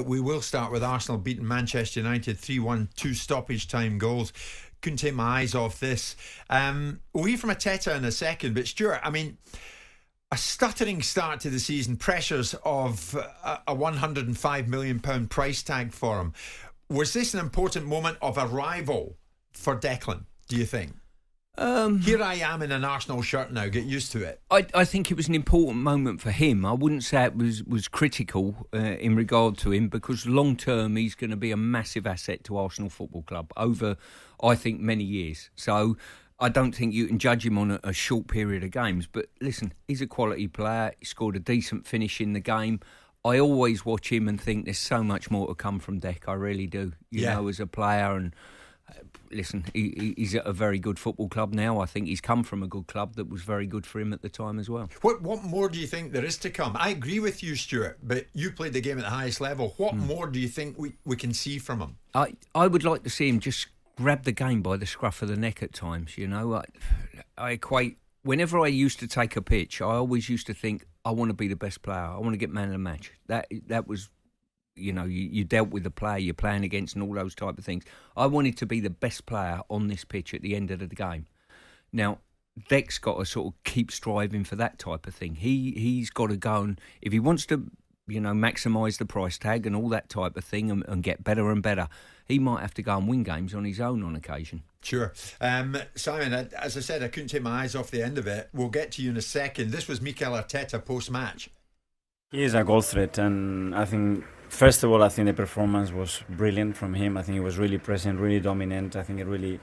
but we will start with Arsenal beating Manchester United 3-1, 2 stoppage time goals. Couldn't take my eyes off this. We'll hear from Arteta in a second, but Stuart, I mean, a stuttering start to the season, pressures of a £105 million price tag for him. Was this an important moment of arrival for Declan, do you think? Here I am in an Arsenal shirt now, get used to it. I think it was an important moment for him. I wouldn't say it was critical in regard to him, because long term he's going to be a massive asset to Arsenal Football Club over, I think, many years. So I don't think you can judge him on a short period of games. But listen, he's a quality player. He scored a decent finish in the game. I always watch him and think there's so much more to come from Dec. I really do. You know, as a player. And listen, he's at a very good football club now. I think he's come from a good club that was very good for him at the time as well. What more do you think there is to come? I agree with you, Stuart, but you played the game at the highest level. What more do you think we can see from him? I would like to see him just grab the game by the scruff of the neck at times. You know, I equate, whenever I used to take a pitch, I always used to think, I want to be the best player. I want to get man of the match. That was, you know, you dealt with the player you're playing against and all those type of things. I wanted to be the best player on this pitch at the end of the game. Now, Dec's got to sort of keep striving for that type of thing. He's got to go, and if he wants to, you know, maximise the price tag and all that type of thing and get better and better, he might have to go and win games on his own on occasion. Sure. Simon, as I said, I couldn't take my eyes off the end of it. We'll get to you in a second. This was Mikel Arteta post-match. He is a goal threat, and I think, first of all, I think the performance was brilliant from him. I think he was really present, really dominant. I think he really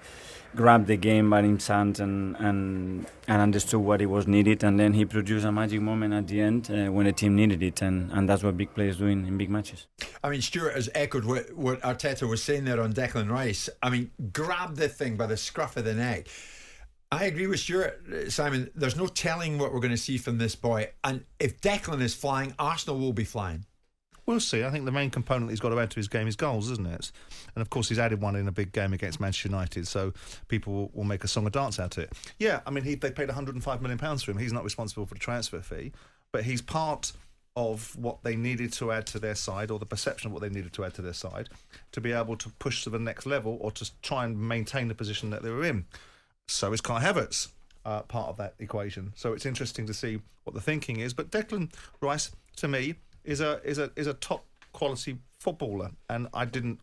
grabbed the game by his hand and understood what it was needed, and then he produced a magic moment at the end when the team needed it, and that's what big players do in big matches. I mean, Stuart has echoed what Arteta was saying there on Declan Rice. I mean, grab the thing by the scruff of the neck. I agree with Stuart, Simon. There's no telling what we're going to see from this boy, and if Declan is flying, Arsenal will be flying. We'll see. I think the main component he's got to add to his game is goals, isn't it? And of course he's added one in a big game against Manchester United, so people will make a song and dance out of it. Yeah, I mean, they paid £105 million for him. He's not responsible for the transfer fee, but he's part of what they needed to add to their side, or the perception of what they needed to add to their side, to be able to push to the next level or to try and maintain the position that they were in. So is Kai Havertz part of that equation. So it's interesting to see what the thinking is. But Declan Rice, to me, is a top quality footballer, and I don't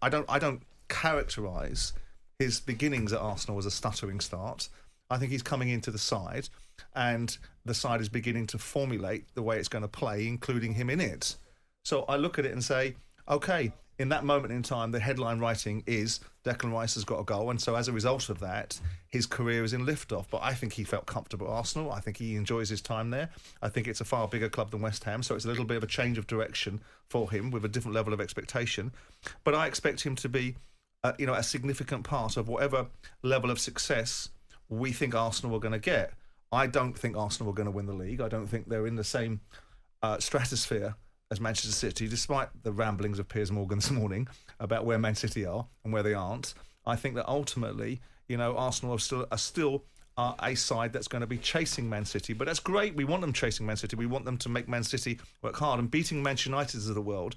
characterise his beginnings at Arsenal as a stuttering start. I think he's coming into the side, and the side is beginning to formulate the way it's going to play, including him in it. So I look at it and say, okay, in that moment in time, the headline writing is Declan Rice has got a goal, and so as a result of that, his career is in liftoff. But I think he felt comfortable at Arsenal. I think he enjoys his time there. I think it's a far bigger club than West Ham, so it's a little bit of a change of direction for him with a different level of expectation. But I expect him to be, a significant part of whatever level of success we think Arsenal are going to get. I don't think Arsenal are going to win the league. I don't think they're in the same stratosphere as Manchester City, despite the ramblings of Piers Morgan this morning about where Man City are and where they aren't. I think that ultimately, Arsenal are still a side that's going to be chasing Man City. But that's great. We want them chasing Man City. We want them to make Man City work hard. And beating Manchester United of the world,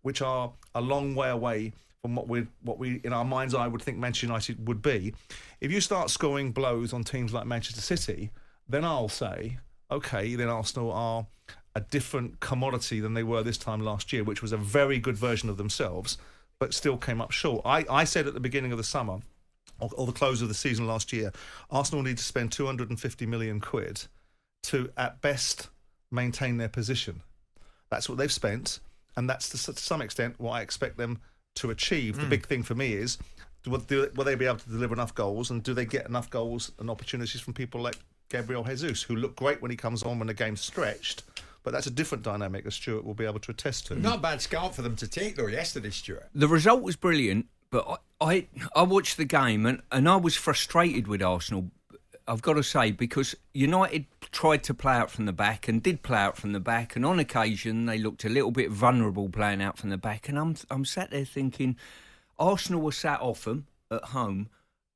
which are a long way away from what we in our mind's eye would think Manchester United would be. If you start scoring blows on teams like Manchester City, then I'll say, okay, then Arsenal are a different commodity than they were this time last year, which was a very good version of themselves, but still came up short. I said at the beginning of the summer, or the close of the season last year, Arsenal need to spend 250 million quid to, at best, maintain their position. That's what they've spent, and that's to some extent what I expect them to achieve. The big thing for me is, will they be able to deliver enough goals, and do they get enough goals and opportunities from people like Gabriel Jesus, who look great when he comes on when the game's stretched, but that's a different dynamic that Stuart will be able to attest to. Not a bad scout for them to take, though, yesterday, Stuart. The result was brilliant, but I watched the game and I was frustrated with Arsenal, I've got to say, because United tried to play out from the back and did play out from the back, and on occasion they looked a little bit vulnerable playing out from the back, and I'm sat there thinking, Arsenal were sat off them at home,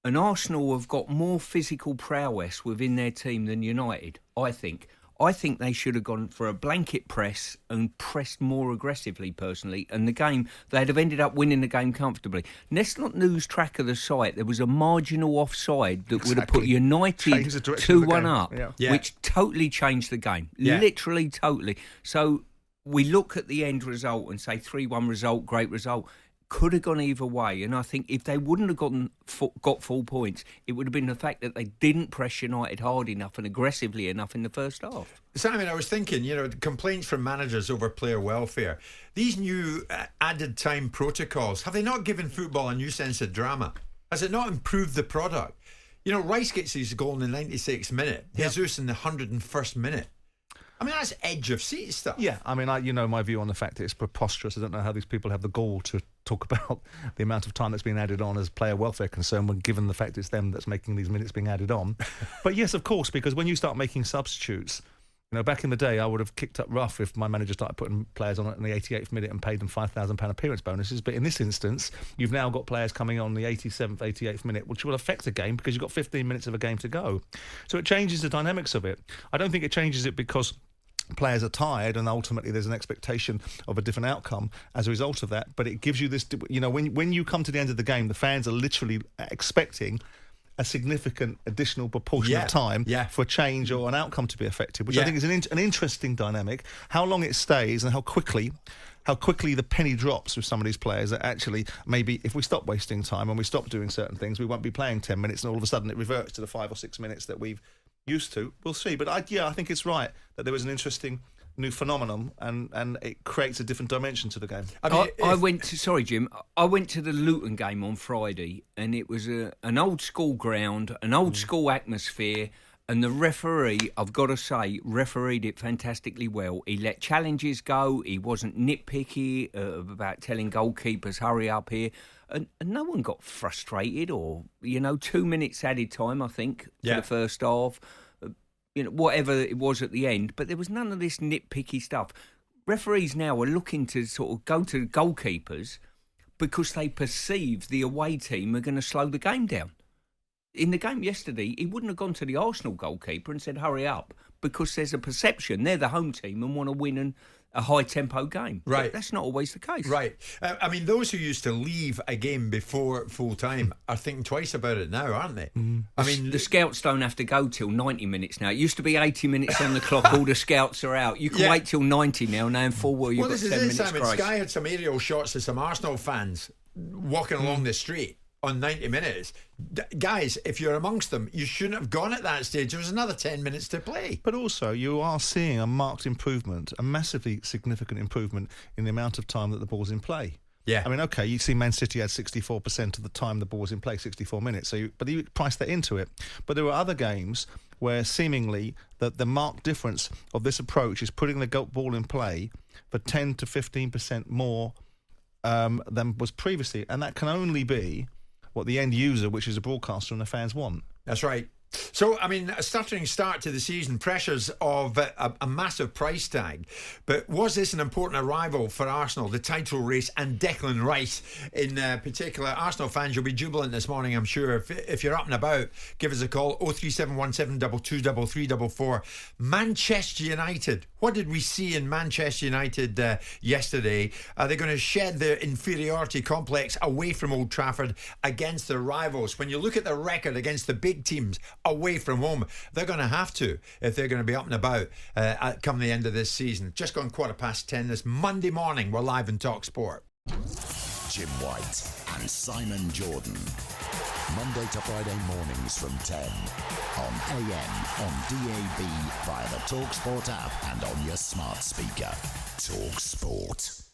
and Arsenal have got more physical prowess within their team than United, I think. I think they should have gone for a blanket press and pressed more aggressively, personally. And the game, they'd have ended up winning the game comfortably. Let's not lose track of the sight. There was a marginal offside that would have put United 2-1 up, which totally changed the game. Literally, totally. So we look at the end result and say 3-1 result, great result. Could have gone either way, and I think if they wouldn't have got full points, it would have been the fact that they didn't press United hard enough and aggressively enough in the first half. Simon, I was thinking, complaints from managers over player welfare. These new added time protocols, have they not given football a new sense of drama? Has it not improved the product? Rice gets his goal in the 96th minute, Jesus in the 101st minute. I mean, that's edge of seat stuff. Yeah, I mean, my view on the fact that it's preposterous. I don't know how these people have the gall to talk about the amount of time that's been added on as player welfare concern, when given the fact it's them that's making these minutes being added on. But yes, of course, because when you start making substitutes, back in the day, I would have kicked up rough if my manager started putting players on in the 88th minute and paid them £5,000 appearance bonuses. But in this instance, you've now got players coming on the 87th, 88th minute, which will affect the game because you've got 15 minutes of a game to go. So it changes the dynamics of it. I don't think it changes it because players are tired and ultimately there's an expectation of a different outcome as a result of that. But it gives you this, when you come to the end of the game, the fans are literally expecting a significant additional proportion of time for a change or an outcome to be affected, which I think is an interesting dynamic. How long it stays and how quickly the penny drops with some of these players, that actually maybe if we stop wasting time and we stop doing certain things, we won't be playing 10 minutes and all of a sudden it reverts to the 5 or 6 minutes that we've used to. We'll see. But I think it's right that there was an interesting new phenomenon and it creates a different dimension to the game. I went to the Luton game on Friday, and it was an old school ground, an old school atmosphere, and the referee, I've got to say, refereed it fantastically well. He let challenges go. He wasn't nitpicky about telling goalkeepers, hurry up here. And no one got frustrated or, 2 minutes added time, I think, for the first half. Whatever it was at the end. But there was none of this nitpicky stuff. Referees now are looking to sort of go to goalkeepers because they perceive the away team are going to slow the game down. In the game yesterday, he wouldn't have gone to the Arsenal goalkeeper and said, hurry up, because there's a perception they're the home team and want to win a high-tempo game. Right. But that's not always the case. Right. I mean, those who used to leave a game before full-time are thinking twice about it now, aren't they? I mean, the scouts don't have to go till 90 minutes now. It used to be 80 minutes on the clock, all the scouts are out. You can wait till 90 now in full well you've got 10 minutes Simon, grace. Sky had some aerial shots of some Arsenal fans walking along the street on 90 minutes. Guys, if you're amongst them, you shouldn't have gone at that stage. There was another 10 minutes to play. But also, you are seeing a marked improvement, a massively significant improvement in the amount of time that the ball's in play. Yeah. I mean, okay, you see Man City had 64% of the time the ball was in play, 64 minutes. But you price that into it. But there were other games where seemingly the marked difference of this approach is putting the ball in play for 10 to 15% more than was previously. And that can only be what the end user, which is a broadcaster, and the fans want. That's right. So, I mean, a stuttering start to the season, pressures of a massive price tag. But was this an important arrival for Arsenal, the title race, and Declan Rice in particular? Arsenal fans, you'll be jubilant this morning, I'm sure. If you're up and about, give us a call, 03717 223344. Manchester United. What did we see in Manchester United yesterday? Are they going to shed their inferiority complex away from Old Trafford against their rivals? When you look at the record against the big teams away from home, they're going to have to if they're going to be up and about come the end of this season. Just gone 10:15 this Monday morning. We're live in talkSPORT. Jim White and Simon Jordan, Monday to Friday mornings from 10 on AM, on DAB, via the talkSPORT app and on your smart speaker. talkSPORT.